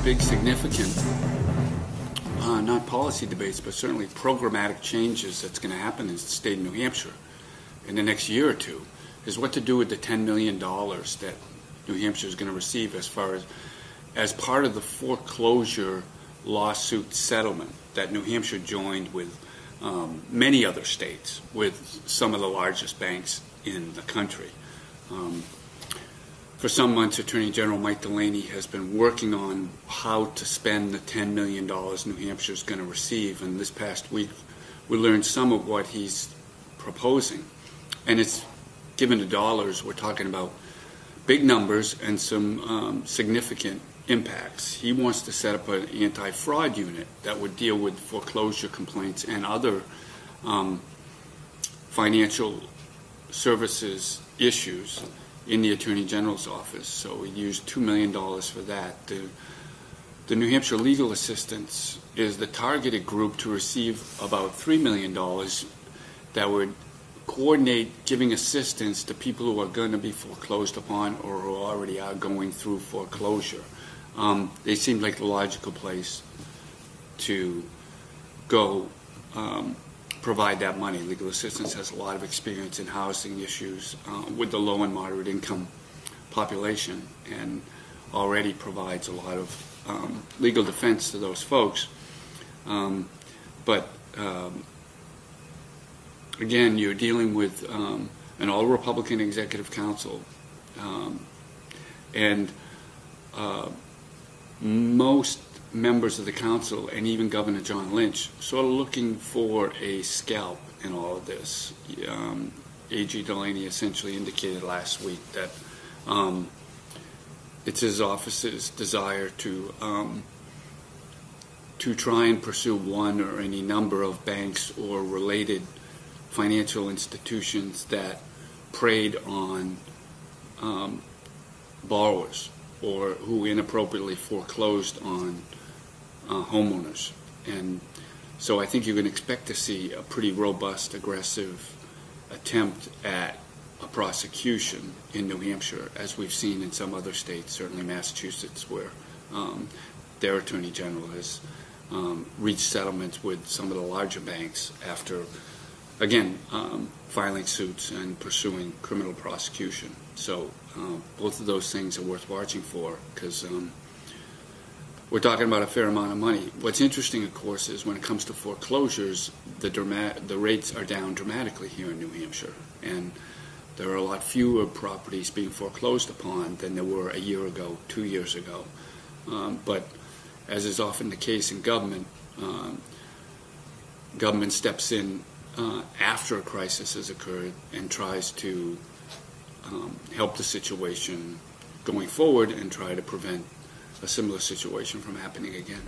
big significant, not policy debates, but certainly programmatic changes that's going to happen in the state of New Hampshire in the next year or two, is what to do with the $10 million that New Hampshire is going to receive as part of the foreclosure lawsuit settlement that New Hampshire joined with many other states, with some of the largest banks in the country. For some months, Attorney General Mike Delaney has been working on how to spend the $10 million New Hampshire is going to receive, and this past week we learned some of what he's proposing. And it's, given the dollars, we're talking about big numbers and some significant impacts. He wants to set up an anti-fraud unit that would deal with foreclosure complaints and other financial services issues in the Attorney General's office. So we used $2 million for that. The New Hampshire Legal Assistance is the targeted group to receive about $3 million that would coordinate giving assistance to people who are going to be foreclosed upon or who already are going through foreclosure. They seemed like the logical place to go provide that money. Legal Assistance has a lot of experience in housing issues with the low and moderate income population, and already provides a lot of legal defense to those folks. Again, you're dealing with an all-Republican executive council, and most members of the council, and even Governor John Lynch, sort of looking for a scalp in all of this. A.G. Delaney essentially indicated last week that it's his office's desire to try and pursue one or any number of banks or related financial institutions that preyed on borrowers or who inappropriately foreclosed on homeowners. And so I think you can expect to see a pretty robust, aggressive attempt at a prosecution in New Hampshire, as we've seen in some other states, certainly Massachusetts, where their Attorney General has reached settlements with some of the larger banks after, again, filing suits and pursuing criminal prosecution. So both of those things are worth watching for, because we're talking about a fair amount of money. What's interesting, of course, is when it comes to foreclosures, the rates are down dramatically here in New Hampshire, and there are a lot fewer properties being foreclosed upon than there were a year ago, 2 years ago. But as is often the case in government, government steps in after a crisis has occurred and tries to help the situation going forward and try to prevent a similar situation from happening again.